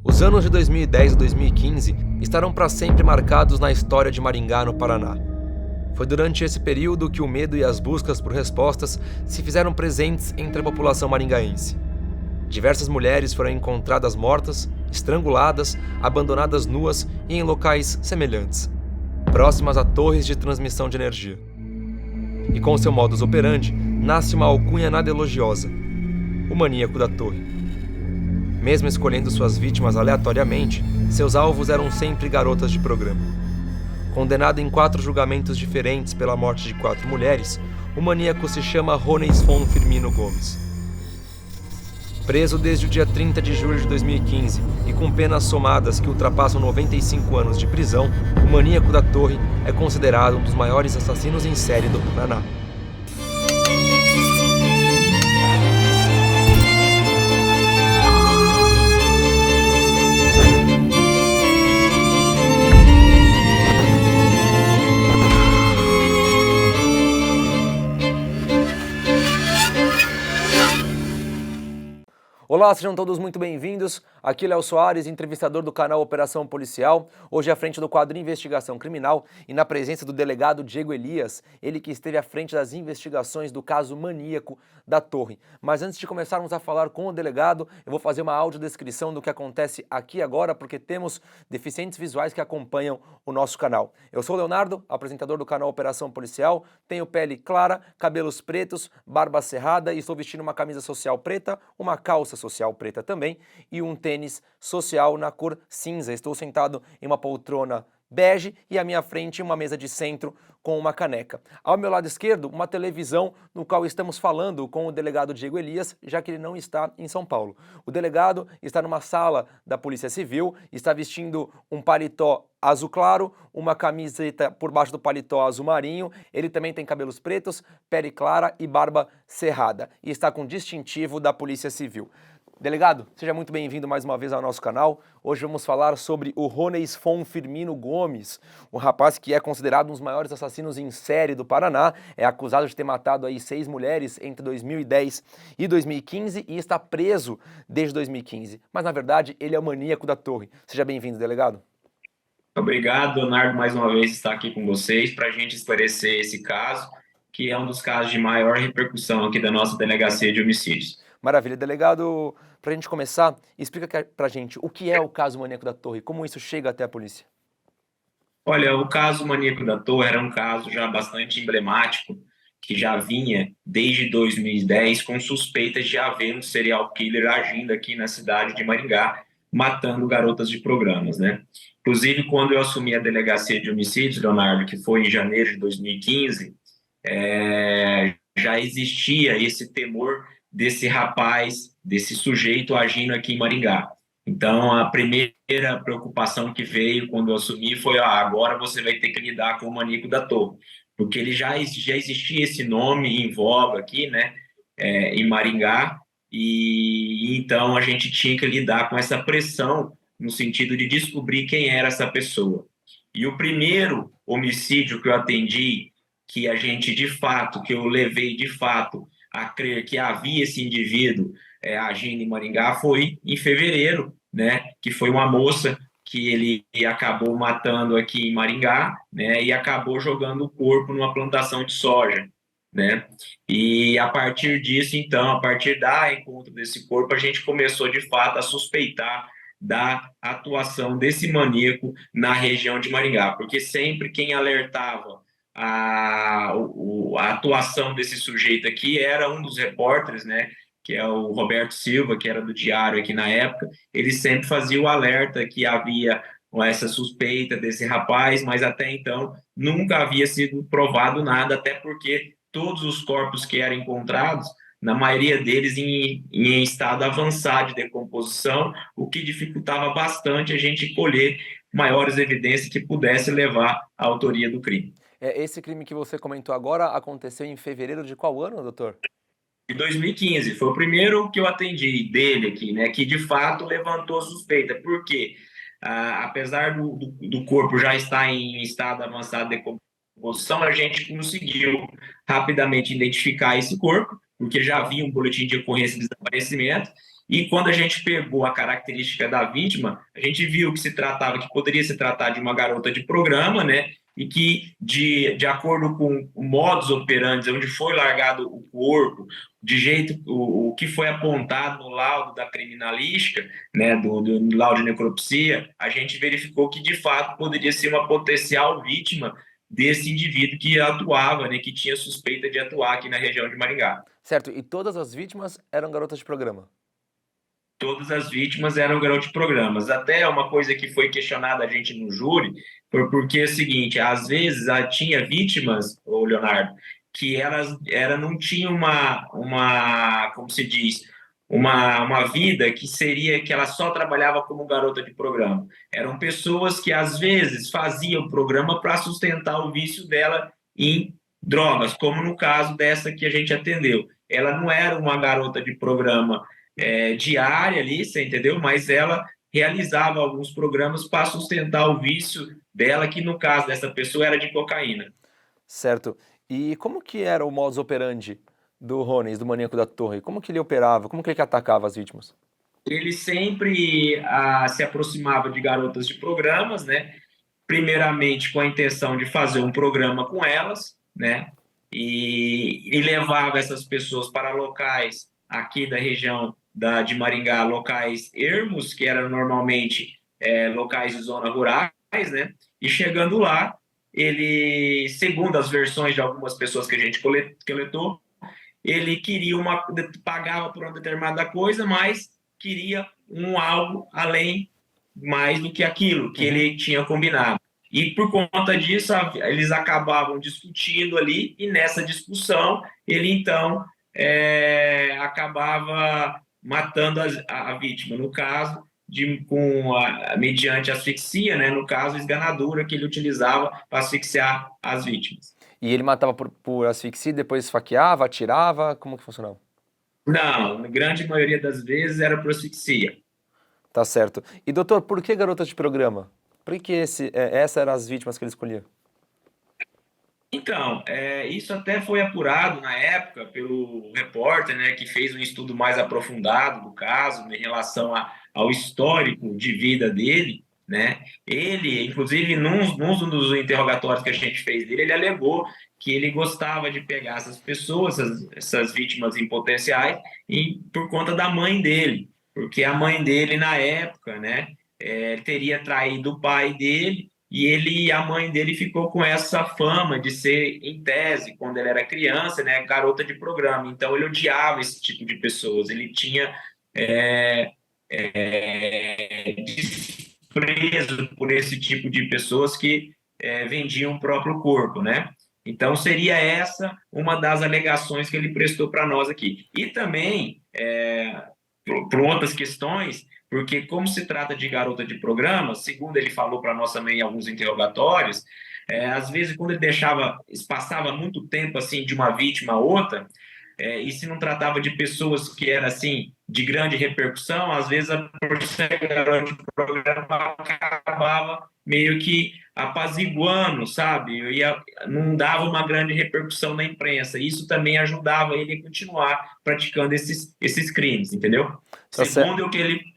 Os anos de 2010 e 2015 estarão para sempre marcados na história de Maringá, no Paraná. Foi durante esse período que o medo e as buscas por respostas se fizeram presentes entre a população maringaense. Diversas mulheres foram encontradas mortas, estranguladas, abandonadas nuas e em locais semelhantes, próximas a torres de transmissão de energia. E com seu modus operandi, nasce uma alcunha nada elogiosa: o maníaco da torre. Mesmo escolhendo suas vítimas aleatoriamente, seus alvos eram sempre garotas de programa. Condenado em 4 julgamentos diferentes pela morte de 4 mulheres, o maníaco se chama Roneisfon Firmino Gomes. Preso desde o dia 30 de julho de 2015 e com penas somadas que ultrapassam 95 anos de prisão, o maníaco da torre é considerado um dos maiores assassinos em série do Paraná. Olá, sejam todos muito bem-vindos. Aqui é Léo Soares, entrevistador do canal Operação Policial, hoje à frente do quadro Investigação Criminal e na presença do delegado Diego Elias, ele que esteve à frente das investigações do caso maníaco da Torre. Mas antes de começarmos a falar com o delegado, eu vou fazer uma audiodescrição do que acontece aqui agora, porque temos deficientes visuais que acompanham o nosso canal. Eu sou o Leonardo, apresentador do canal Operação Policial, tenho pele clara, cabelos pretos, barba cerrada e estou vestindo uma camisa social preta, uma calça social preta também e um tênis social na cor cinza. Estou sentado em uma poltrona bege e à minha frente uma mesa de centro com uma caneca. Ao meu lado esquerdo, uma televisão no qual estamos falando com o delegado Diego Elias, já que ele não está em São Paulo. O delegado está numa sala da Polícia Civil, está vestindo um paletó azul claro, uma camiseta por baixo do paletó azul marinho, ele também tem cabelos pretos, pele clara e barba cerrada, e está com distintivo da Polícia Civil. Delegado, seja muito bem-vindo mais uma vez ao nosso canal. Hoje vamos falar sobre o Roneisfon Firmino Gomes, um rapaz que é considerado um dos maiores assassinos em série do Paraná, é acusado de ter matado aí 6 mulheres entre 2010 e 2015 e está preso desde 2015. Mas na verdade ele é o maníaco da torre. Seja bem-vindo, delegado. Obrigado, Leonardo, mais uma vez estar aqui com vocês para a gente esclarecer esse caso, que é um dos casos de maior repercussão aqui da nossa Delegacia de Homicídios. Maravilha. Delegado, para a gente começar, explica para a gente o que é o caso maníaco da torre, como isso chega até a polícia. Olha, o caso Maníaco da Torre era um caso já bastante emblemático, que já vinha desde 2010 com suspeitas de haver um serial killer agindo aqui na cidade de Maringá, matando garotas de programas, né? Inclusive, quando eu assumi a Delegacia de Homicídios, Leonardo, que foi em janeiro de 2015, já existia esse temor desse rapaz, desse sujeito agindo aqui em Maringá. Então, a primeira preocupação que veio quando eu assumi foi: agora você vai ter que lidar com o maníaco da torre, porque ele já existia esse nome em voga aqui, né, em Maringá, e então a gente tinha que lidar com essa pressão no sentido de descobrir quem era essa pessoa. E o primeiro homicídio que eu atendi, que a gente de fato, que eu levei de fato a crer que havia esse indivíduo agindo em Maringá, foi em fevereiro, né, que foi uma moça que ele acabou matando aqui em Maringá, né, e acabou jogando o corpo numa plantação de soja, né? E a partir disso, então, a partir da encontro desse corpo, a gente começou de fato a suspeitar da atuação desse maníaco na região de Maringá, porque sempre quem alertava a atuação desse sujeito aqui era um dos repórteres, né, que é o Roberto Silva, que era do Diário aqui na época. Ele sempre fazia o alerta que havia essa suspeita desse rapaz, mas até então nunca havia sido provado nada, até porque todos os corpos que eram encontrados, na maioria deles em estado avançado de decomposição, o que dificultava bastante a gente colher maiores evidências que pudesse levar à autoria do crime. Esse crime que você comentou agora aconteceu em fevereiro de qual ano, doutor? De 2015, foi o primeiro que eu atendi dele aqui, né, que de fato levantou suspeita. Por quê? Apesar do corpo já estar em estado avançado de decomposição, a gente conseguiu rapidamente identificar esse corpo, porque já havia um boletim de ocorrência de desaparecimento, E quando a gente pegou a característica da vítima, a gente viu que poderia se tratar de uma garota de programa, né? E que, de acordo com o modus operandi, onde foi largado o corpo, o que foi apontado no laudo da criminalística, né, do laudo de necropsia, a gente verificou que, de fato, poderia ser uma potencial vítima desse indivíduo que atuava, né, que tinha suspeita de atuar aqui na região de Maringá. Certo, e todas as vítimas eram garotas de programa? Todas as vítimas eram garotos de programas. Até uma coisa que foi questionada a gente no júri foi porque é o seguinte, às vezes tinha vítimas, ô Leonardo, que não tinham como se diz, uma vida que ela só trabalhava como garota de programa. Eram pessoas que às vezes faziam o programa para sustentar o vício dela em drogas, como no caso dessa que a gente atendeu. Ela não era uma garota de programa diária ali, você entendeu? Mas ela realizava alguns programas para sustentar o vício dela, que no caso dessa pessoa era de cocaína. Certo. E como que era o modus operandi do Rones, do Maníaco da Torre? Como que ele operava? Como que ele atacava as vítimas? Ele sempre se aproximava de garotas de programas, né? Primeiramente com a intenção de fazer um programa com elas, né? E levava essas pessoas para locais aqui da região de Maringá, locais ermos, que eram normalmente locais de zona rurais, né? E chegando lá, ele, segundo as versões de algumas pessoas que a gente coletou, ele queria pagava por uma determinada coisa, mas queria algo além mais do que aquilo que ele tinha combinado. E por conta disso, eles acabavam discutindo ali, e nessa discussão, ele então acabava matando a vítima, no caso, mediante asfixia, né? No caso, esganadura que ele utilizava para asfixiar as vítimas. E ele matava por asfixia, depois esfaqueava, atirava? Como que funcionava? Não, na grande maioria das vezes era por asfixia. Tá certo. E doutor, por que garotas de programa? Por que essas eram as vítimas que ele escolhia? Então, isso até foi apurado na época pelo repórter, né, que fez um estudo mais aprofundado do caso em relação ao histórico de vida dele, né? Ele, inclusive, num dos interrogatórios que a gente fez dele, ele alegou que ele gostava de pegar essas pessoas, essas vítimas em potenciais, por conta da mãe dele, porque a mãe dele, na época, né, teria traído o pai dele e a mãe dele ficou com essa fama de ser, em tese, quando ele era criança, né, garota de programa. Então, ele odiava esse tipo de pessoas. Ele tinha desprezo por esse tipo de pessoas que vendiam o próprio corpo, né? Então, seria essa uma das alegações que ele prestou para nós aqui. E também, por outras questões, porque como se trata de garota de programa, segundo ele falou para nós também em alguns interrogatórios, às vezes quando ele passava muito tempo assim de uma vítima a outra, e se não tratava de pessoas que eram assim de grande repercussão, às vezes por ser garota de programa acabava meio que apaziguando, sabe? Não dava uma grande repercussão na imprensa. Isso também ajudava ele a continuar praticando esses crimes, entendeu? Tá certo. Segundo o que ele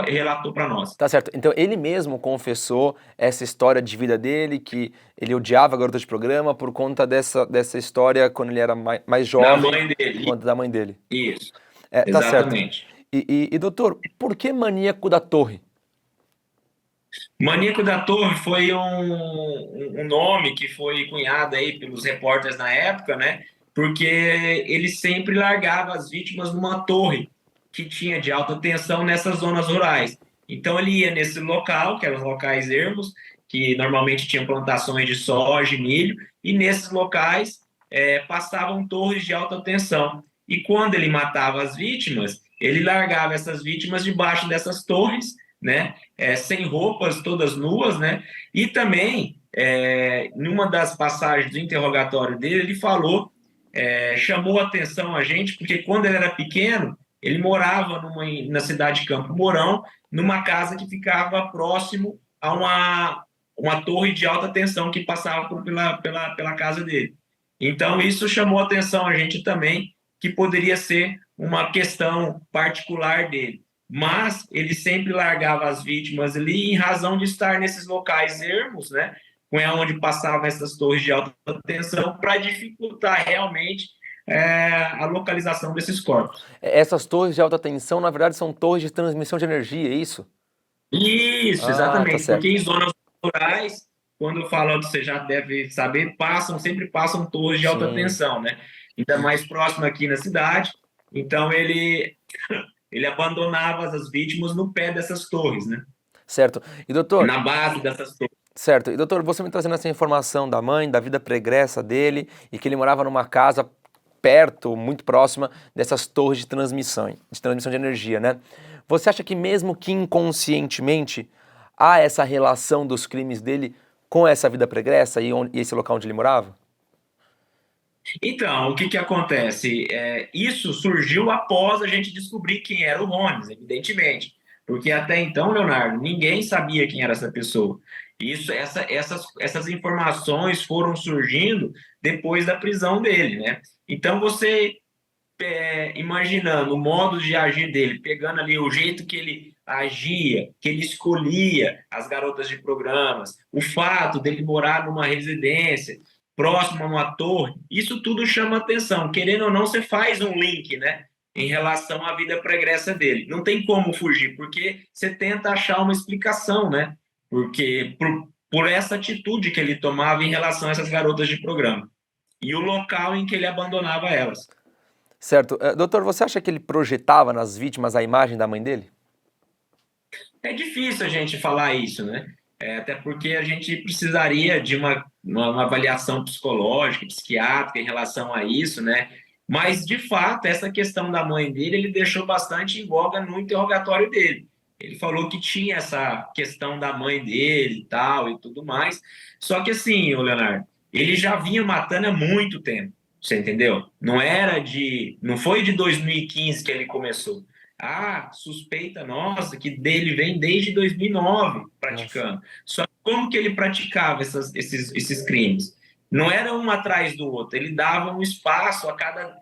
relatou para nós. Tá certo. Então ele mesmo confessou essa história de vida dele, que ele odiava garotas de programa por conta dessa história quando ele era mais Da jovem, mãe por dele. conta da mãe dele. Isso, Tá certo. exatamente. E doutor, por que Maníaco da Torre? Maníaco da Torre foi um nome que foi cunhado aí pelos repórteres na época, né? Porque ele sempre largava as vítimas numa torre que tinha de alta tensão nessas zonas rurais. Então ele ia nesse local, que eram os locais ermos, que normalmente tinham plantações de soja e milho, e nesses locais passavam torres de alta tensão. E quando ele matava as vítimas, ele largava essas vítimas debaixo dessas torres, né? Sem roupas, todas nuas, né? E também, numa das passagens do interrogatório dele, ele falou, chamou a atenção a gente, porque quando ele era pequeno, ele morava na cidade de Campo Mourão, numa casa que ficava próximo a uma torre de alta tensão que passava pela casa dele. Então, isso chamou a atenção a gente também, que poderia ser uma questão particular dele. Mas ele sempre largava as vítimas ali em razão de estar nesses locais ermos, né? Onde passavam essas torres de alta tensão para dificultar realmente a localização desses corpos. Essas torres de alta tensão, na verdade, são torres de transmissão de energia, é isso? Isso, Ah, tá exatamente, porque certo. em zonas rurais, quando eu falo, você já deve saber, sempre passam torres de alta Sim, tensão, né? Ainda mais próximo aqui na cidade, então ele abandonava as vítimas no pé dessas torres, né? certo. E doutor, Na base dessas torres. certo. E doutor, você me trazendo essa informação da mãe, da vida pregressa dele e que ele morava numa casa perto, muito próxima dessas torres de transmissão de energia, né? Você acha que mesmo que inconscientemente há essa relação dos crimes dele com essa vida pregressa e esse local onde ele morava? Então, o que acontece? Isso surgiu após a gente descobrir quem era o Rones, evidentemente. Porque até então, Leonardo, ninguém sabia quem era essa pessoa. Essas informações foram surgindo depois da prisão dele, né? Então, você imaginando o modo de agir dele, pegando ali o jeito que ele agia, que ele escolhia as garotas de programas, o fato dele morar numa residência próximo a uma torre, isso tudo chama atenção. Querendo ou não, você faz um link, né? Em relação à vida pregressa dele. Não tem como fugir, porque você tenta achar uma explicação, né? Porque por essa atitude que ele tomava em relação a essas garotas de programa e o local em que ele abandonava elas. Certo. Doutor, você acha que ele projetava nas vítimas a imagem da mãe dele? É difícil a gente falar isso, né? Até porque a gente precisaria de uma avaliação psicológica, psiquiátrica em relação a isso, né? Mas, de fato, essa questão da mãe dele, ele deixou bastante em voga no interrogatório dele. Ele falou que tinha essa questão da mãe dele e tal e tudo mais. Só que, assim, ô Leonardo, ele já vinha matando há muito tempo, você entendeu? Não foi de 2015 que ele começou. A suspeita nossa que dele vem desde 2009 Nossa. praticando. Só que como que ele praticava esses crimes? Não era um atrás do outro, ele dava um espaço a cada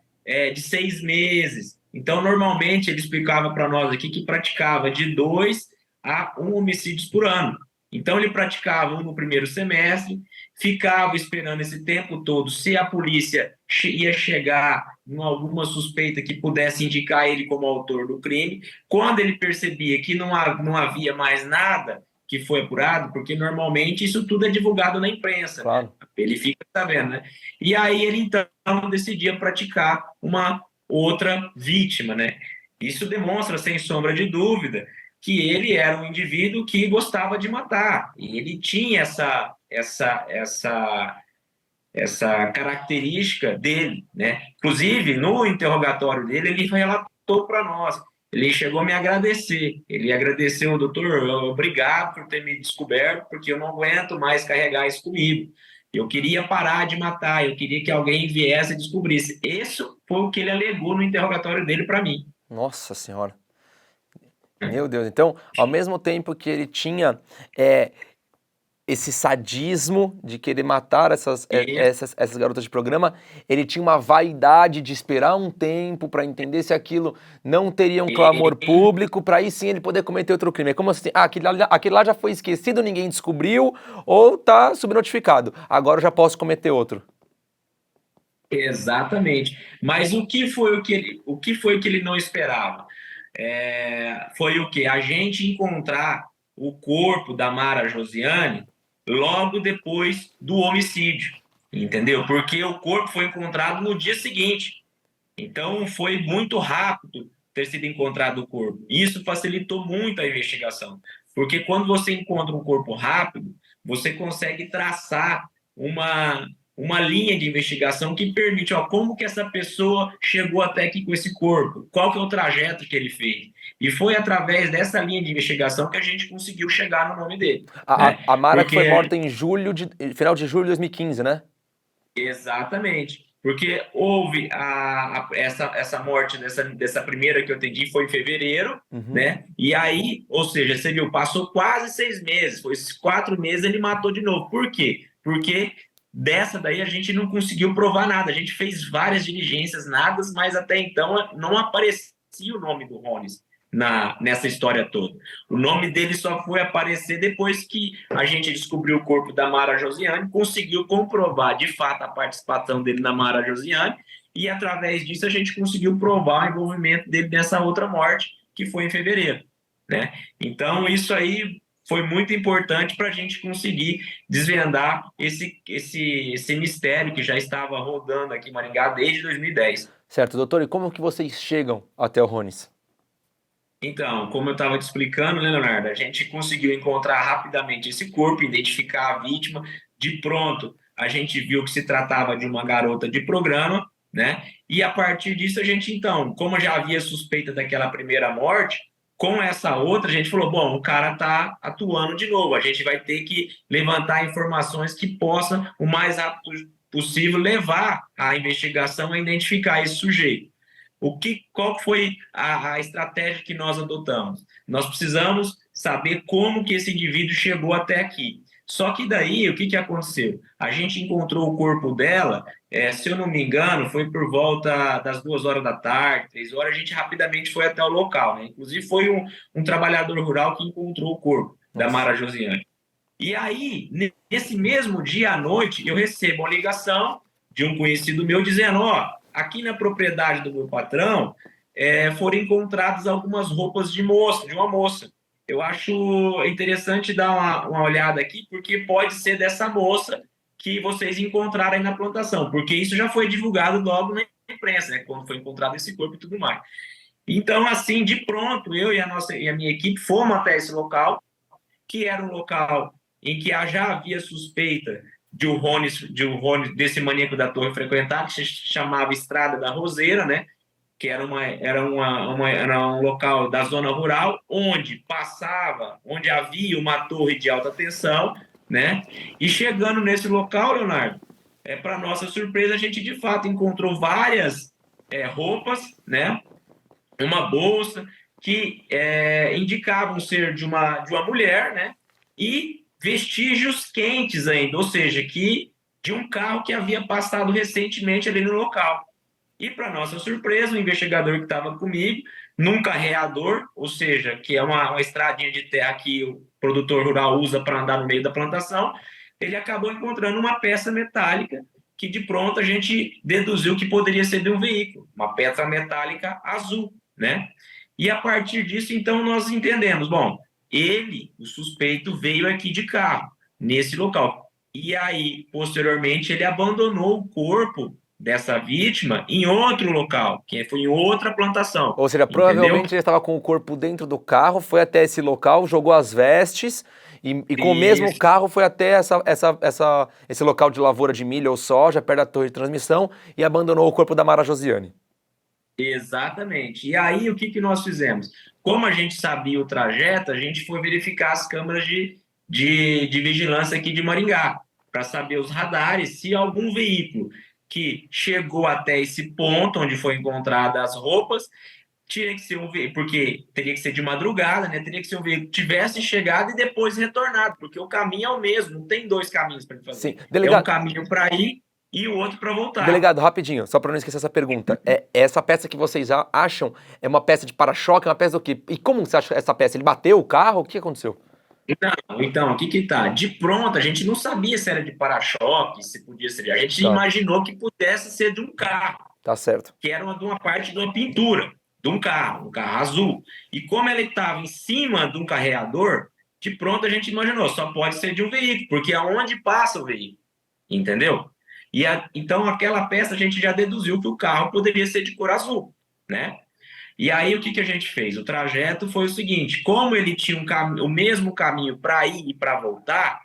de 6 meses. Então, normalmente, ele explicava para nós aqui que praticava de 2 a 1 homicídios por ano. Então, ele praticava um no primeiro semestre, ficava esperando esse tempo todo se a polícia ia chegar em alguma suspeita que pudesse indicar ele como autor do crime. Quando ele percebia que não havia mais nada que foi apurado, porque normalmente isso tudo é divulgado na imprensa, né? Claro. Ele fica sabendo, né? E aí ele então decidia praticar uma outra vítima, né? Isso demonstra, sem sombra de dúvida, que ele era um indivíduo que gostava de matar. E ele tinha essa característica dele, né? Inclusive, no interrogatório dele, ele relatou para nós. Ele chegou a me agradecer. Ele agradeceu, doutor, obrigado por ter me descoberto, porque eu não aguento mais carregar isso comigo. Eu queria parar de matar, eu queria que alguém viesse e descobrisse. Isso foi o que ele alegou no interrogatório dele para mim. Nossa senhora. Meu Deus. Então, ao mesmo tempo que ele tinha é, esse sadismo de querer matar E, essas garotas de programa, ele tinha uma vaidade de esperar um tempo para entender se aquilo não teria um clamor e, público, para aí sim ele poder cometer outro crime. É como assim, aquele lá já foi esquecido, ninguém descobriu, ou tá subnotificado. Agora eu já posso cometer outro. exatamente. Mas o que foi que ele não esperava? Foi o que? A gente encontrar o corpo da Mara Josiane logo depois do homicídio, entendeu? Porque o corpo foi encontrado no dia seguinte. Então foi muito rápido ter sido encontrado o corpo. Isso facilitou muito a investigação, porque quando você encontra um corpo rápido, você consegue traçar uma uma linha de investigação que permite, ó, como que essa pessoa chegou até aqui com esse corpo, qual que é o trajeto que ele fez. E foi através dessa linha de investigação que a gente conseguiu chegar no nome dele, né? A Mara que foi Porque morta em final de julho de 2015, né? exatamente. Porque houve essa morte dessa primeira que eu atendi foi em fevereiro, Uhum. né? E aí, ou seja, você viu, passou quase 6 meses, foi esses 4 meses ele matou de novo. Por quê? Porque Dessa daí a gente não conseguiu provar nada. A gente fez várias diligências, nada, mas até então não aparecia o nome do Rones nessa história toda. O nome dele só foi aparecer depois que a gente descobriu o corpo da Mara Josiane, conseguiu comprovar de fato a participação dele na Mara Josiane, e através disso a gente conseguiu provar o envolvimento dele nessa outra morte, que foi em fevereiro, né? Então, isso aí foi muito importante para a gente conseguir desvendar esse mistério que já estava rodando aqui em Maringá desde 2010. Certo, doutor, e como que vocês chegam até o Rones? Então, como eu estava te explicando, né, Leonardo, a gente conseguiu encontrar rapidamente esse corpo, identificar a vítima. De pronto, a gente viu que se tratava de uma garota de programa, né? E a partir disso, a gente, então, como já havia suspeita daquela primeira morte, com essa outra, a gente falou: bom, o cara está atuando de novo, a gente vai ter que levantar informações que possam, o mais rápido possível, levar a investigação a identificar esse sujeito. Qual foi a estratégia que nós adotamos? Nós precisamos saber como que esse indivíduo chegou até aqui. Só que daí, o que aconteceu? A gente encontrou o corpo dela, se eu não me engano, foi por volta das 2 horas da tarde, 3 horas, a gente rapidamente foi até o local, né? Inclusive foi um trabalhador rural que encontrou o corpo da Nossa. Mara Josiane. E aí, nesse mesmo dia à noite, eu recebo uma ligação de um conhecido meu dizendo: ó, aqui na propriedade do meu patrão foram encontradas algumas roupas de moça, de uma moça. Eu acho interessante dar uma olhada aqui, porque pode ser dessa moça que vocês encontraram aí na plantação, porque isso já foi divulgado logo na imprensa, né, quando foi encontrado esse corpo e tudo mais. Então, assim, de pronto, eu e a minha equipe fomos até esse local, que era um local em que já havia suspeita desse maníaco da torre frequentar, que se chamava Estrada da Roseira, né? Que era um local da zona rural, onde havia uma torre de alta tensão, né? E chegando nesse local, Leonardo, para nossa surpresa, a gente de fato encontrou várias roupas, né? Uma bolsa que indicavam ser de uma mulher, né? E vestígios quentes ainda, ou seja, que de um carro que havia passado recentemente ali no local. E, para nossa surpresa, o investigador que estava comigo, num carreador, ou seja, que é uma estradinha de terra que o produtor rural usa para andar no meio da plantação, ele acabou encontrando uma peça metálica que, de pronto, a gente deduziu que poderia ser de um veículo, uma peça metálica azul, né? E, a partir disso, então, nós entendemos, bom, o suspeito, veio aqui de carro, nesse local. E aí, posteriormente, ele abandonou o corpo dessa vítima em outro local, que foi em outra plantação, Ou seja, entendeu? provavelmente ele estava com o corpo dentro do carro, foi até esse local, jogou as vestes e com o mesmo Isso, carro foi até esse local de lavoura de milho ou soja, perto da torre de transmissão, e abandonou o corpo da Mara Josiane. exatamente. E aí, o que nós fizemos? Como a gente sabia o trajeto, a gente foi verificar as câmeras de vigilância aqui de Maringá, para saber os radares, se algum veículo que chegou até esse ponto onde foi encontrada as roupas, tinha que ser um veículo, porque teria que ser de madrugada, né? Teria que ser um veículo que tivesse chegado e depois retornado, porque o caminho é o mesmo, não tem dois caminhos para ele Sim, fazer. É um delegado, caminho para ir e o outro para voltar. delegado, rapidinho, só para não esquecer essa pergunta. Essa peça que vocês acham é uma peça de para-choque, é uma peça do quê? E como você acha essa peça? Ele bateu o carro? O que aconteceu? Então, o que tá? De pronto, a gente não sabia se era de para-choque, se podia ser. A gente Tá, imaginou que pudesse ser de um carro, tá certo. que era de uma parte de uma pintura, de um carro azul. E como ele estava em cima de um carreador, de pronto a gente imaginou, só pode ser de um veículo, porque é onde passa o veículo, entendeu? Então, aquela peça a gente já deduziu que o carro poderia ser de cor azul, né? E aí, o que a gente fez? O trajeto foi o seguinte: como ele tinha o mesmo caminho para ir e para voltar,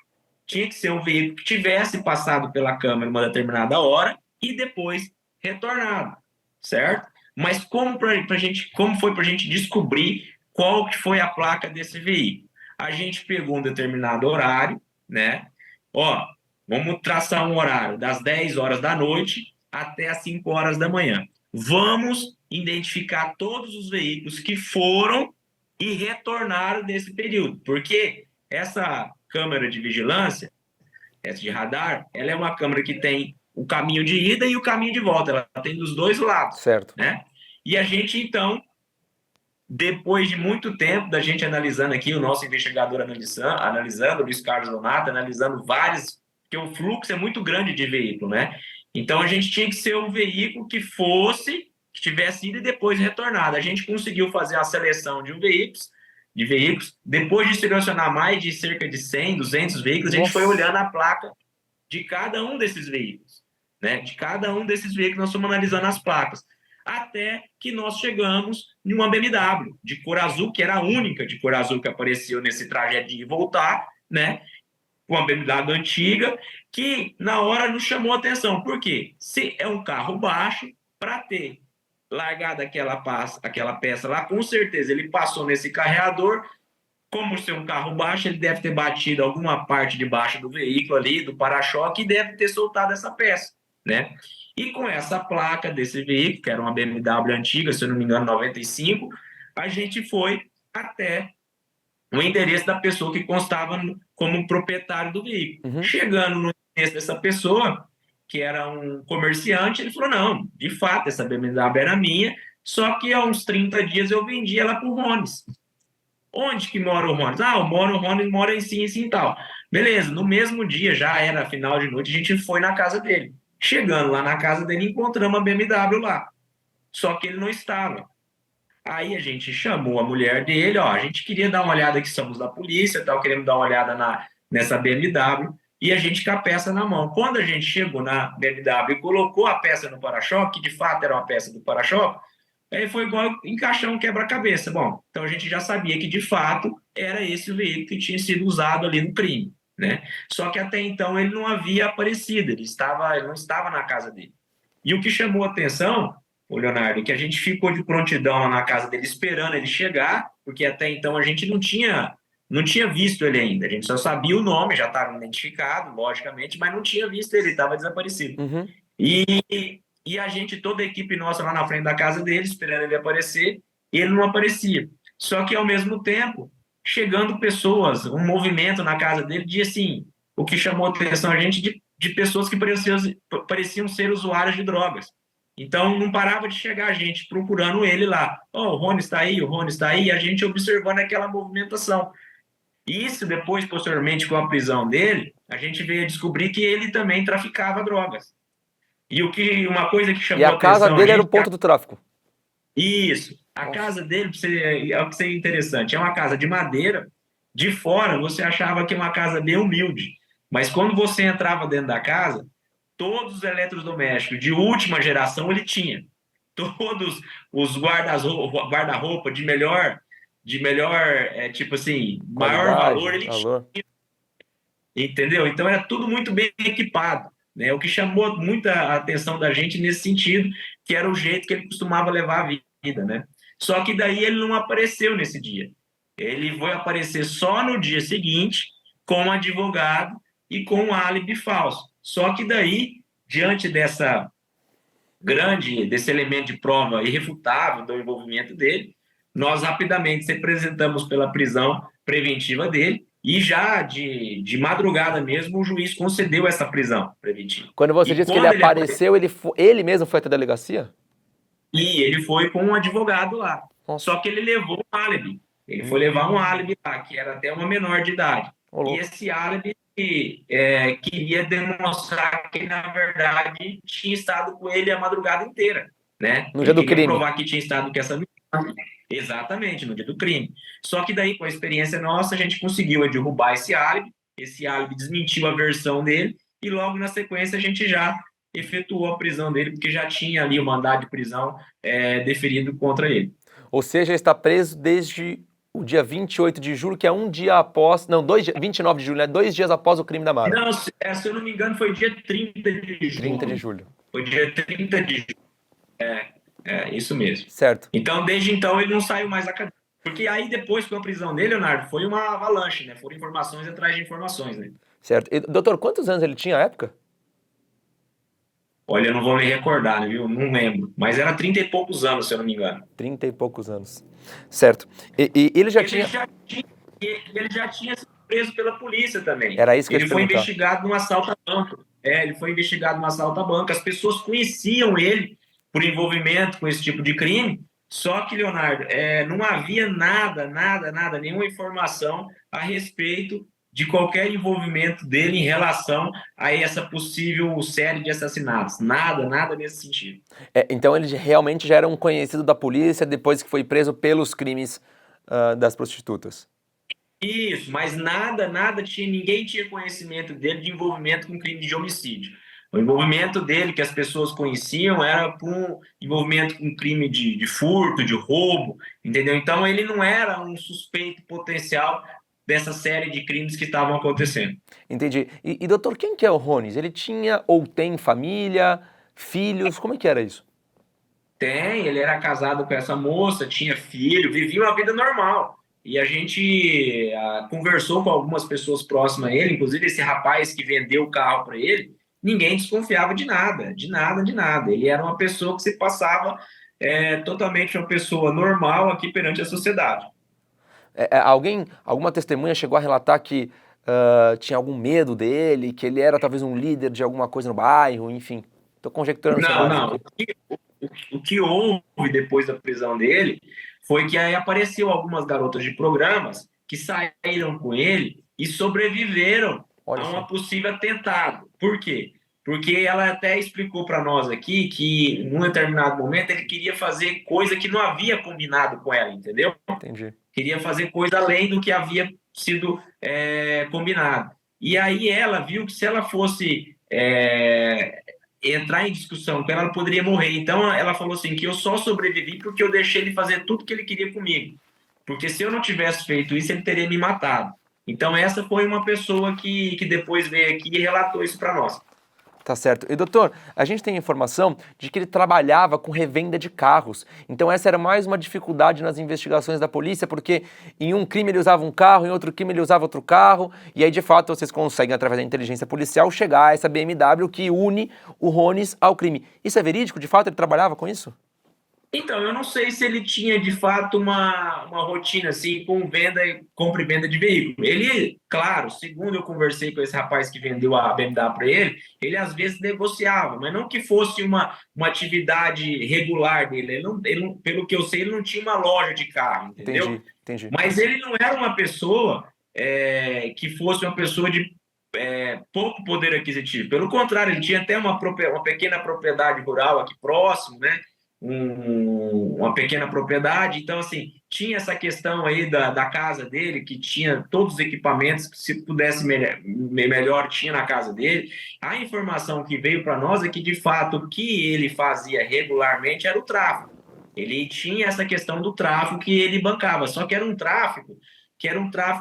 tinha que ser um veículo que tivesse passado pela câmera uma determinada hora e depois retornado, certo? Mas como foi para a gente descobrir qual que foi a placa desse veículo? A gente pegou um determinado horário, né? Ó, vamos traçar um horário das 10 horas da noite até as 5 horas da manhã. Vamos identificar todos os veículos que foram e retornaram nesse período, porque essa câmera de vigilância, Teste de radar, ela é uma câmera que tem o caminho de ida e o caminho de volta, ela tem dos dois lados, Certo. né? E a gente, então, depois de muito tempo da gente analisando aqui, o nosso investigador analisando o Luiz Carlos Donato, analisando vários, porque o fluxo é muito grande de veículo, né? Então a gente tinha que ser um veículo que tivesse ido e depois retornado. A gente conseguiu fazer a seleção de veículos, depois de selecionar mais de cerca de 100, 200 veículos, a gente foi Nossa. olhando a placa de cada um desses veículos, né? De cada um desses veículos nós fomos analisando as placas, até que nós chegamos em uma BMW de cor azul, que era a única de cor azul que apareceu nesse trajeto de ir e voltar, né? Uma BMW antiga, que na hora nos chamou a atenção. Por quê? Se é um carro baixo, para ter largado aquela peça lá, com certeza ele passou nesse carreador. Como ser um carro baixo, ele deve ter batido alguma parte de baixo do veículo ali, do para-choque, e deve ter soltado essa peça, né? E com essa placa desse veículo, que era uma BMW antiga, se eu não me engano, 95, a gente foi até o endereço da pessoa que constava como proprietário do veículo. Uhum. Chegando no endereço dessa pessoa, que era um comerciante, ele falou, não, de fato, essa BMW era minha, só que há uns 30 dias eu vendi ela para o Rones. Onde que mora o Rones? Ah, o Rones mora em sim e tal. Beleza, no mesmo dia, já era final de noite, a gente foi na casa dele. Chegando lá na casa dele, encontramos a BMW lá. Só que ele não estava. Aí a gente chamou a mulher dele, ó, a gente queria dar uma olhada, que somos da polícia, tal, queremos dar uma olhada nessa BMW, e a gente com a peça na mão. Quando a gente chegou na BMW e colocou a peça no para-choque, que de fato era uma peça do para-choque, aí foi igual encaixar um quebra-cabeça. Bom, então a gente já sabia que de fato era esse o veículo que tinha sido usado ali no crime, né? Só que até então ele não havia aparecido, ele não estava na casa dele. E o que chamou a atenção, o Leonardo, que a gente ficou de prontidão na casa dele esperando ele chegar, porque até então a gente não tinha visto ele ainda. A gente só sabia o nome, já estava identificado, logicamente, mas não tinha visto ele estava desaparecido. Uhum. E a gente, toda a equipe nossa lá na frente da casa dele, esperando ele aparecer, e ele não aparecia. Só que, ao mesmo tempo, chegando pessoas, um movimento na casa dele de, assim, o que chamou a atenção a gente de pessoas que pareciam ser usuários de drogas. Então, não parava de chegar gente procurando ele lá. Oh, o Rony está aí, o Rony está aí, e a gente observando aquela movimentação. Isso, depois, posteriormente, com a prisão dele, a gente veio a descobrir que ele também traficava drogas. E uma coisa que E chamou a a casa atenção, dele era o ponto do tráfico. isso, a Nossa. casa dele, é o que seria interessante, é uma casa de madeira. De fora, você achava que é uma casa bem humilde, mas quando você entrava dentro da casa, todos os eletrodomésticos de última geração ele tinha. Todos os guarda-roupa de melhor, tipo assim, maior Qualidade, valor ele tinha. valor. Entendeu? Então era tudo muito bem equipado, né? O que chamou muita atenção da gente nesse sentido, que era o jeito que ele costumava levar a vida, né? Só que daí ele não apareceu nesse dia. Ele foi aparecer só no dia seguinte, com um advogado e com um álibi falso. Só que daí, diante desse elemento de prova irrefutável do envolvimento dele, nós rapidamente se apresentamos pela prisão preventiva dele e já de madrugada mesmo o juiz concedeu essa prisão preventiva. Quando você E disse que ele quando ele apareceu, ele mesmo foi até a delegacia? ele foi com um advogado lá. Nossa. Só que ele levou um álibi. Ele foi Hum. levar um álibi lá, que era até uma menor de idade. Ô, E louco. esse álibi queria demonstrar que, na verdade, tinha estado com ele a madrugada inteira, né? No dia Ele do queria crime. provar que tinha estado com essa menina. Exatamente, no dia do crime. Só que daí, com a experiência nossa, a gente conseguiu derrubar esse álibi desmentiu a versão dele, e logo na sequência a gente já efetuou a prisão dele, porque já tinha ali o mandado de prisão deferido contra ele. Ou seja, está preso desde o dia 28 de julho, que é um dia após... Não, 29 de julho, né? 2 dias após o crime da Mara. Não, se eu não me engano, foi dia 30 de julho. 30 de julho. Foi dia 30 de julho. Isso mesmo. Certo. Então, desde então, ele não saiu mais da cadeia. Porque aí, depois, com a prisão dele, Leonardo, foi uma avalanche, né? Foram informações atrás de informações, né? Certo. E, doutor, quantos anos ele tinha à época? Olha, eu não vou me recordar, né, viu? Não lembro. Mas era 30 e poucos anos, se eu não me engano. 30 e poucos anos. Certo. E ele já tinha... Ele já tinha preso pela polícia também. Era isso que eu ia Ele te foi perguntar. investigado num assalto a banco. Ele foi investigado num assalto a banco. As pessoas conheciam ele por envolvimento com esse tipo de crime, só que, Leonardo, não havia nada, nenhuma informação a respeito de qualquer envolvimento dele em relação a essa possível série de assassinatos. Nada nesse sentido. Então ele realmente já era um conhecido da polícia depois que foi preso pelos crimes das prostitutas. Isso, mas nada tinha, ninguém tinha conhecimento dele de envolvimento com crime de homicídio. O envolvimento dele, que as pessoas conheciam, era com envolvimento com crime de furto, de roubo, entendeu? Então ele não era um suspeito potencial dessa série de crimes que estavam acontecendo. Entendi. E doutor, quem que é o Ronis? Ele tinha ou tem família, filhos? Como é que era isso? Ele era casado com essa moça, tinha filho, vivia uma vida normal. E a gente conversou com algumas pessoas próximas a ele, inclusive esse rapaz que vendeu o carro para ele, ninguém desconfiava de nada. Ele era uma pessoa que se passava totalmente uma pessoa normal aqui perante a sociedade. Alguma testemunha chegou a relatar que tinha algum medo dele, que ele era talvez um líder de alguma coisa no bairro, enfim. Estou conjecturando Não, cenários não. aqui. O que houve depois da prisão dele foi que aí apareceu algumas garotas de programas que saíram com ele e sobreviveram Olha a só. uma possível atentado. Por quê? Porque ela até explicou para nós aqui que, num determinado momento, ele queria fazer coisa que não havia combinado com ela, entendeu? Entendi. Queria fazer coisa além do que havia sido combinado. E aí ela viu que se ela fosse entrar em discussão com ela, ela poderia morrer. Então ela falou assim, que eu só sobrevivi porque eu deixei ele fazer tudo que ele queria comigo. Porque se eu não tivesse feito isso, ele teria me matado. Então essa foi uma pessoa que depois veio aqui e relatou isso para nós. Tá certo. E doutor, a gente tem informação de que ele trabalhava com revenda de carros. Então essa era mais uma dificuldade nas investigações da polícia, porque em um crime ele usava um carro, em outro crime ele usava outro carro, e aí de fato vocês conseguem, através da inteligência policial, chegar a essa BMW que une o Ronis ao crime. Isso é verídico? De fato ele trabalhava com isso? Então, eu não sei se ele tinha de fato uma rotina assim com compra e venda de veículo. Ele, claro, segundo eu conversei com esse rapaz que vendeu a BMW para ele às vezes negociava, mas não que fosse uma atividade regular dele. Pelo que eu sei, ele não tinha uma loja de carro, entendeu? Entendi. Mas ele não era uma pessoa que fosse uma pessoa de pouco poder aquisitivo. Pelo contrário, ele tinha até uma pequena propriedade rural aqui próximo, né? Uma pequena propriedade. Então, assim, tinha essa questão aí da casa dele, que tinha todos os equipamentos que, se pudesse melhor, tinha na casa dele. A informação que veio para nós é que, de fato, o que ele fazia regularmente era o tráfico. Ele tinha essa questão do tráfico que ele bancava, só que era um tráfico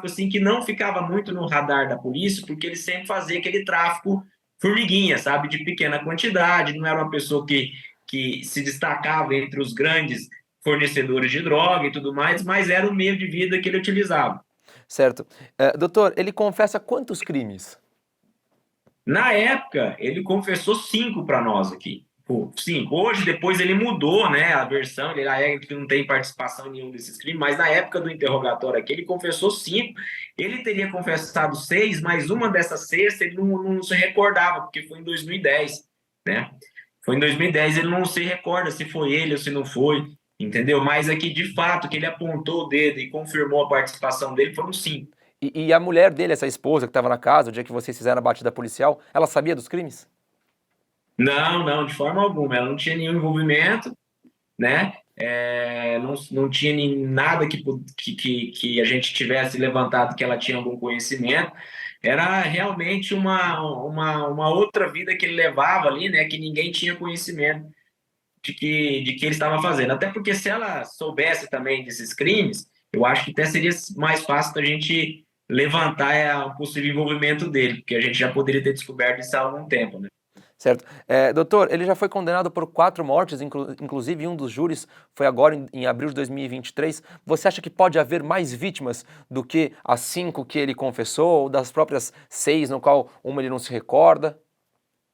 assim que não ficava muito no radar da polícia, porque ele sempre fazia aquele tráfico formiguinha, sabe, de pequena quantidade, não era uma pessoa que se destacava entre os grandes fornecedores de droga e tudo mais, mas era o meio de vida que ele utilizava. Certo. Doutor, ele confessa quantos crimes? Na época, ele confessou 5 para nós aqui. 5. Hoje, depois, ele mudou, né, a versão, ele é que não tem participação em nenhum desses crimes, mas na época do interrogatório aqui, ele confessou 5. Ele teria confessado 6, mas uma dessas 6 ele não se recordava, porque foi em 2010, né? Foi em 2010, ele não se recorda se foi ele ou se não foi, entendeu? Mas aqui, de fato, que ele apontou o dedo e confirmou a participação dele, foram 5. E a mulher dele, essa esposa que estava na casa, o dia que vocês fizeram a batida policial, ela sabia dos crimes? Não, de forma alguma. Ela não tinha nenhum envolvimento, né? Não tinha nada que a gente tivesse levantado que ela tinha algum conhecimento. Era realmente uma outra vida que ele levava ali, né? Que ninguém tinha conhecimento de que ele estava fazendo. Até porque se ela soubesse também desses crimes, eu acho que até seria mais fácil da gente levantar o possível envolvimento dele, porque a gente já poderia ter descoberto isso há algum tempo, né? Certo. Doutor, ele já foi condenado por 4 mortes, inclusive um dos júris foi agora em abril de 2023. Você acha que pode haver mais vítimas do que as 5 que ele confessou, ou das próprias 6, no qual uma ele não se recorda?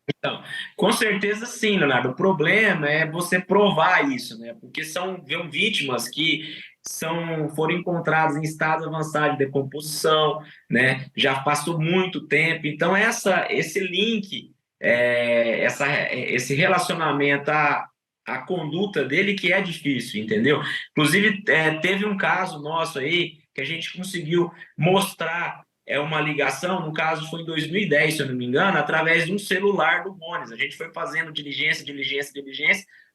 Então, com certeza sim, Leonardo. O problema é você provar isso, né? Porque são vítimas que foram encontradas em estado avançado de decomposição, né? Já passou muito tempo. Então, esse link, esse relacionamento à conduta dele que é difícil, entendeu? Inclusive, teve um caso nosso aí que a gente conseguiu mostrar uma ligação, no caso foi em 2010, se eu não me engano, através de um celular do Rones. A gente foi fazendo diligência,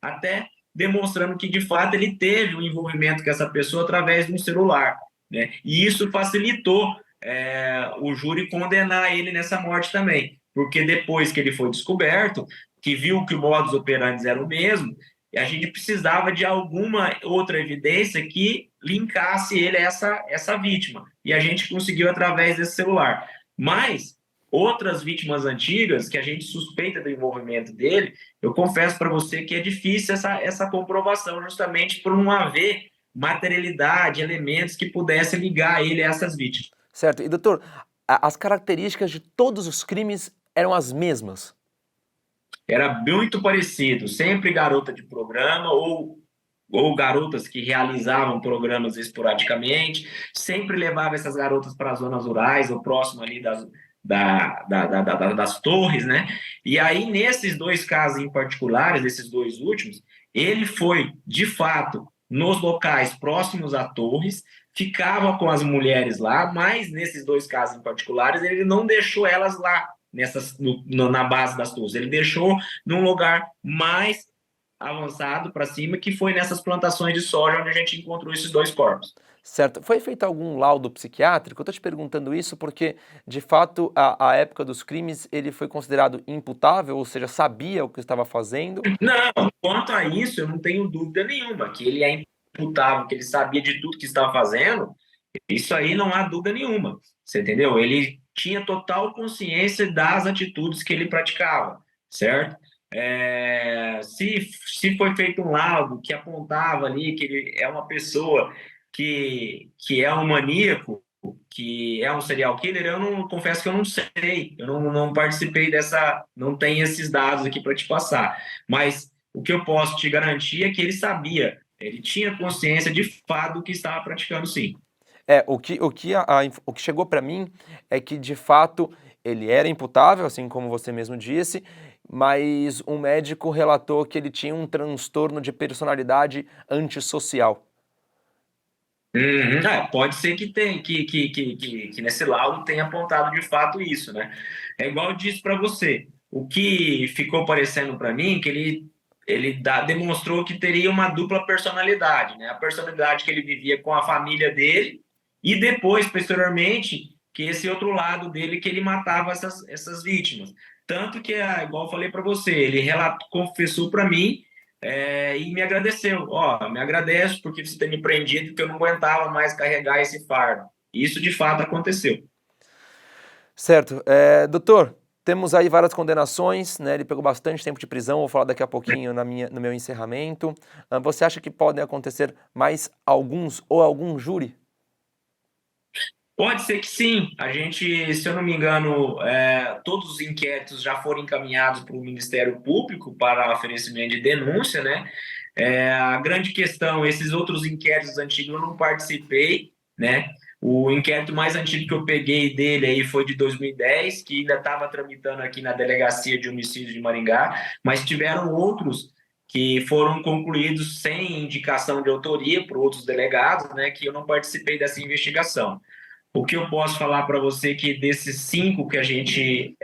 até demonstrando que, de fato, ele teve um envolvimento com essa pessoa através de um celular, né? E isso facilitou o júri condenar ele nessa morte também, porque depois que ele foi descoberto, que viu que o modus operandi era o mesmo, a gente precisava de alguma outra evidência que linkasse ele a essa vítima. E a gente conseguiu através desse celular. Mas outras vítimas antigas, que a gente suspeita do envolvimento dele, eu confesso para você que é difícil essa comprovação, justamente por não haver materialidade, elementos que pudessem ligar ele a essas vítimas. Certo. E doutor, as características de todos os crimes eram as mesmas? Era muito parecido, sempre garota de programa ou garotas que realizavam programas esporadicamente, sempre levava essas garotas para as zonas rurais, ou próximo ali das torres, né? E aí, nesses dois casos em particulares, esses dois últimos, ele foi, de fato, nos locais próximos a torres, ficava com as mulheres lá, mas nesses dois casos em particulares, ele não deixou elas lá, na base das torres, ele deixou num lugar mais avançado para cima, que foi nessas plantações de soja onde a gente encontrou esses dois corpos. Certo. Foi feito algum laudo psiquiátrico? Eu estou te perguntando isso porque, de fato, a época dos crimes, ele foi considerado imputável, ou seja, sabia o que estava fazendo. Não, quanto a isso, eu não tenho dúvida nenhuma, que ele é imputável, que ele sabia de tudo que estava fazendo, isso aí não há dúvida nenhuma, você entendeu? Ele tinha total consciência das atitudes que ele praticava, certo? Se foi feito um laudo que apontava ali que ele é uma pessoa que é um maníaco, que é um serial killer, eu não confesso que eu não sei, eu não participei não tenho esses dados aqui para te passar. Mas o que eu posso te garantir é que ele sabia, ele tinha consciência de fato do que estava praticando, sim. O que chegou para mim é que, de fato, ele era imputável, assim como você mesmo disse, mas um médico relatou que ele tinha um transtorno de personalidade antissocial. Uhum. Pode ser que tem, que nesse laudo tenha apontado de fato isso, né? É igual eu disse para você. O que ficou parecendo para mim que demonstrou que teria uma dupla personalidade, né? A personalidade que ele vivia com a família dele e depois, posteriormente, que esse outro lado dele que ele matava essas vítimas. Tanto que, igual eu falei para você, ele confessou para mim e me agradeceu. Ó, me agradeço porque você ter me prendido, porque eu não aguentava mais carregar esse fardo. Isso de fato aconteceu. Certo. Doutor, temos aí várias condenações, né? Ele pegou bastante tempo de prisão, vou falar daqui a pouquinho no meu encerramento. Você acha que podem acontecer mais alguns ou algum júri? Pode ser que sim. A gente, se eu não me engano, todos os inquéritos já foram encaminhados para o Ministério Público para oferecimento de denúncia, né? A grande questão, esses outros inquéritos antigos eu não participei, né? O inquérito mais antigo que eu peguei dele aí foi de 2010, que ainda estava tramitando aqui na Delegacia de Homicídio de Maringá, mas tiveram outros que foram concluídos sem indicação de autoria por outros delegados, né? Que eu não participei dessa investigação. O que eu posso falar para você é que desses 5 que a gente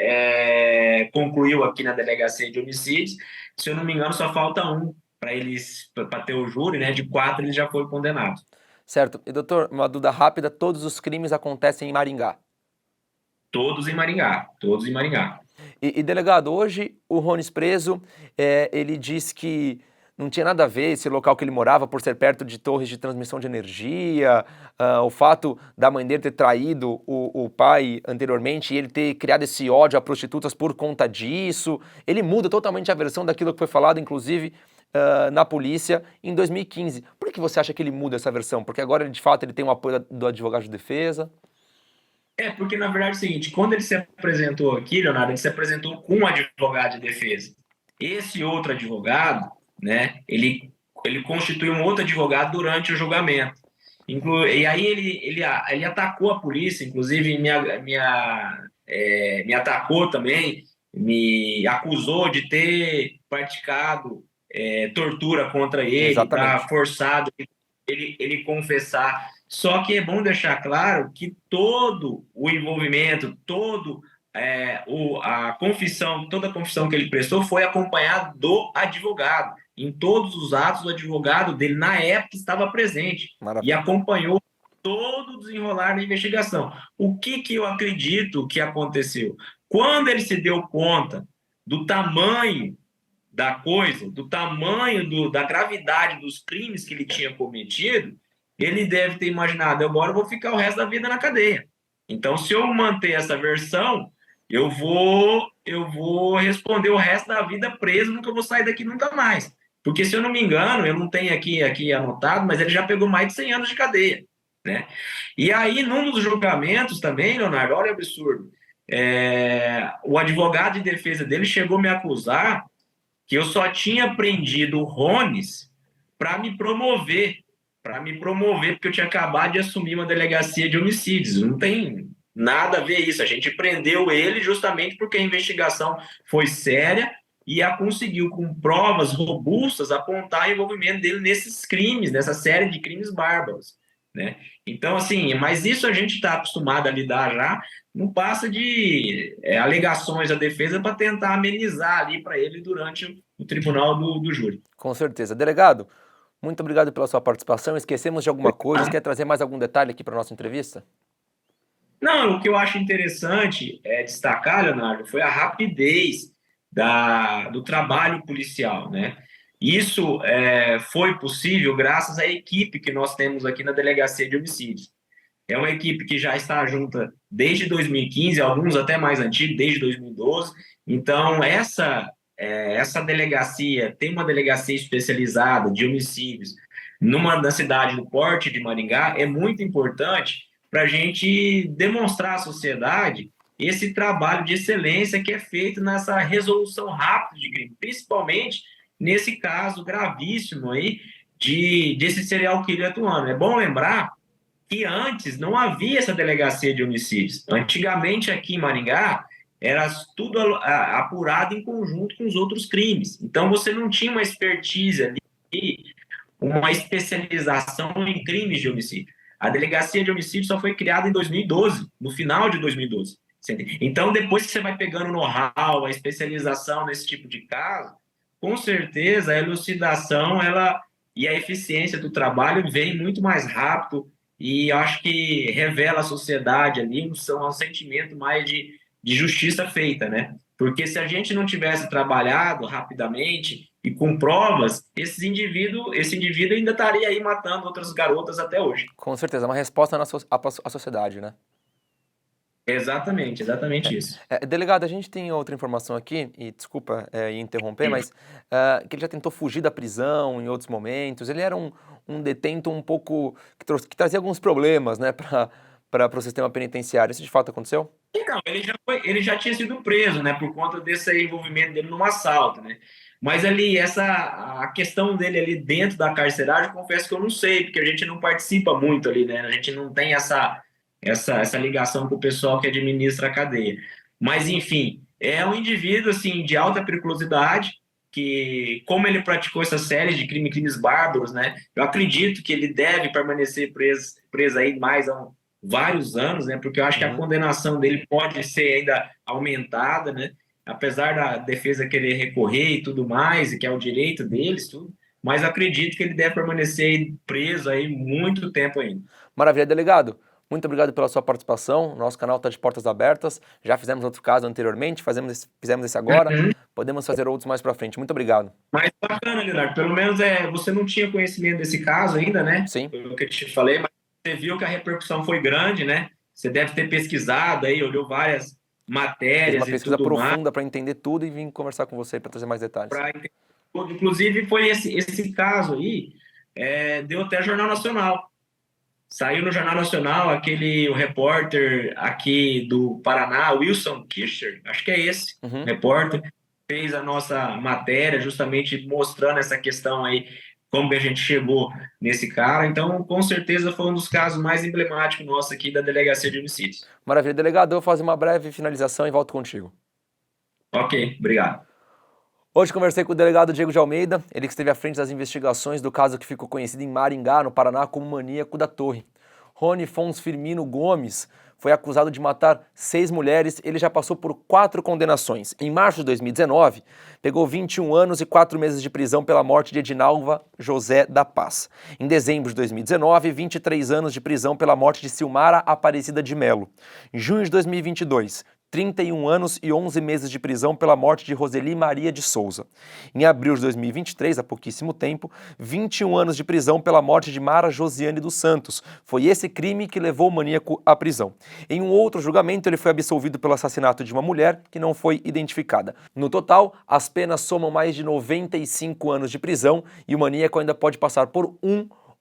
concluiu aqui na Delegacia de Homicídios, se eu não me engano, só falta um para ter o júri, né? De 4 ele já foi condenado. Certo. E doutor, uma dúvida rápida, todos os crimes acontecem em Maringá. Todos em Maringá, todos em Maringá. E delegado, hoje o Rones preso, ele diz que não tinha nada a ver esse local que ele morava por ser perto de torres de transmissão de energia, o fato da mãe dele ter traído o pai anteriormente e ele ter criado esse ódio a prostitutas por conta disso. Ele muda totalmente a versão daquilo que foi falado, inclusive, na polícia em 2015. Por que você acha que ele muda essa versão? Porque agora, de fato, ele tem o apoio do advogado de defesa? Porque na verdade é o seguinte, quando ele se apresentou aqui, Leonardo, ele se apresentou com um advogado de defesa. Esse outro advogado, né, ele constituiu um outro advogado durante o julgamento. E aí ele atacou a polícia, inclusive me atacou também, me acusou de ter praticado tortura contra ele para Exatamente. forçado ele confessar. Só que é bom deixar claro que todo o envolvimento, toda a confissão que ele prestou foi acompanhado do advogado. Em todos os atos, o advogado dele, na época, estava presente e Maravilha. acompanhou todo o desenrolar da investigação. O que eu acredito que aconteceu? Quando ele se deu conta do tamanho da coisa, do tamanho da gravidade dos crimes que ele tinha cometido, ele deve ter imaginado: agora eu vou ficar o resto da vida na cadeia. Então, se eu manter essa versão, eu vou responder o resto da vida preso, nunca vou sair daqui nunca mais. Porque, se eu não me engano, eu não tenho aqui anotado, mas ele já pegou mais de 100 anos de cadeia, né? E aí, num dos julgamentos também, Leonardo, olha o absurdo, o advogado de defesa dele chegou a me acusar que eu só tinha prendido o Rones para me promover, porque eu tinha acabado de assumir uma delegacia de homicídios. Não tem nada a ver isso. A gente prendeu ele justamente porque a investigação foi séria e a conseguiu, com provas robustas, apontar o envolvimento dele nesses crimes, nessa série de crimes bárbaros, né? Então, assim, mas isso a gente está acostumado a lidar já, não passa de alegações da defesa para tentar amenizar ali para ele durante o tribunal do júri. Com certeza. Delegado, muito obrigado pela sua participação. Esquecemos de alguma coisa? Você quer trazer mais algum detalhe aqui para a nossa entrevista? Não, o que eu acho interessante destacar, Leonardo, foi a rapidez do trabalho policial, né? Isso foi possível graças à equipe que nós temos aqui na Delegacia de Homicídios. É uma equipe que já está junta desde 2015, alguns até mais antigos, desde 2012. Então, essa delegacia tem uma delegacia especializada de homicídios na cidade do Porte de Maringá, é muito importante para a gente demonstrar à sociedade esse trabalho de excelência que é feito nessa resolução rápida de crime, principalmente nesse caso gravíssimo aí desse serial killer atuando. É bom lembrar que antes não havia essa delegacia de homicídios. Antigamente, aqui em Maringá, era tudo apurado em conjunto com os outros crimes. Então, você não tinha uma expertise ali, uma especialização em crimes de homicídio. A delegacia de homicídio só foi criada em 2012, no final de 2012. Então, depois que você vai pegando know-how, a especialização nesse tipo de caso, com certeza a elucidação e a eficiência do trabalho vem muito mais rápido e acho que revela à sociedade ali um sentimento mais de justiça feita, né? Porque se a gente não tivesse trabalhado rapidamente e com provas, esse indivíduo ainda estaria aí matando outras garotas até hoje. Com certeza, uma resposta à sociedade, né? Exatamente, exatamente isso. Delegado, a gente tem outra informação aqui, e desculpa interromper, mas que ele já tentou fugir da prisão em outros momentos. Ele era um detento um pouco que trazia alguns problemas, né, para o sistema penitenciário. Isso de fato aconteceu? Então, ele já tinha sido preso, né, por conta desse envolvimento dele num assalto, né? Mas ali, a questão dele ali dentro da carceragem, confesso que eu não sei, porque a gente não participa muito ali, né? A gente não tem essa ligação com o pessoal que administra a cadeia. Mas, enfim, é um indivíduo, assim, de alta periculosidade, que, como ele praticou essa série de crimes bárbaros, né? Eu acredito que ele deve permanecer preso aí mais vários anos, né? Porque eu acho que a condenação dele pode ser ainda aumentada, né? Apesar da defesa querer recorrer e tudo mais, e que é o direito deles, tudo, mas acredito que ele deve permanecer preso aí muito tempo ainda. Maravilha, delegado. Muito obrigado pela sua participação. Nosso canal está de portas abertas. Já fizemos outro caso anteriormente, fizemos esse agora. Uhum. Podemos fazer outros mais para frente. Muito obrigado. Mas bacana, Leonardo. Pelo menos você não tinha conhecimento desse caso ainda, né? Sim, Pelo que eu te falei, mas você viu que a repercussão foi grande, né? Você deve ter pesquisado aí, olhou várias fiz uma matérias e pesquisa tudo mais. profunda para entender tudo e vim conversar com você para trazer mais detalhes. Inclusive, foi esse caso aí, deu até Jornal Nacional. Saiu no Jornal Nacional o repórter aqui do Paraná, Wilson Kircher, acho que é esse repórter, fez a nossa matéria justamente mostrando essa questão aí como que a gente chegou nesse cara. Então, com certeza, foi um dos casos mais emblemáticos nossos aqui da Delegacia de Homicídios. Maravilha, delegado, eu vou fazer uma breve finalização e volto contigo. Ok, obrigado. Hoje conversei com o delegado Diego de Almeida, ele que esteve à frente das investigações do caso que ficou conhecido em Maringá, no Paraná, como Maníaco da Torre. Rony Fons Firmino Gomes foi acusado de matar 6 mulheres, ele já passou por 4 condenações. Em março de 2019, pegou 21 anos e 4 meses de prisão pela morte de Edinalva José da Paz. Em dezembro de 2019, 23 anos de prisão pela morte de Silmara Aparecida de Melo. Em junho de 2022, 31 anos e 11 meses de prisão pela morte de Roseli Maria de Souza. Em abril de 2023, há pouquíssimo tempo, 21 anos de prisão pela morte de Mara Josiane dos Santos. Foi esse crime que levou o maníaco à prisão. Em um outro julgamento, ele foi absolvido pelo assassinato de uma mulher que não foi identificada. No total, as penas somam mais de 95 anos de prisão e o maníaco ainda pode passar por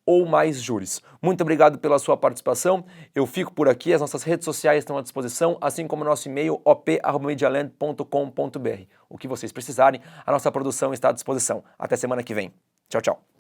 ou mais júris. Muito obrigado pela sua participação. Eu fico por aqui, as nossas redes sociais estão à disposição, assim como o nosso e-mail op@medialand.com.br. O que vocês precisarem, a nossa produção está à disposição. Até semana que vem. Tchau, tchau.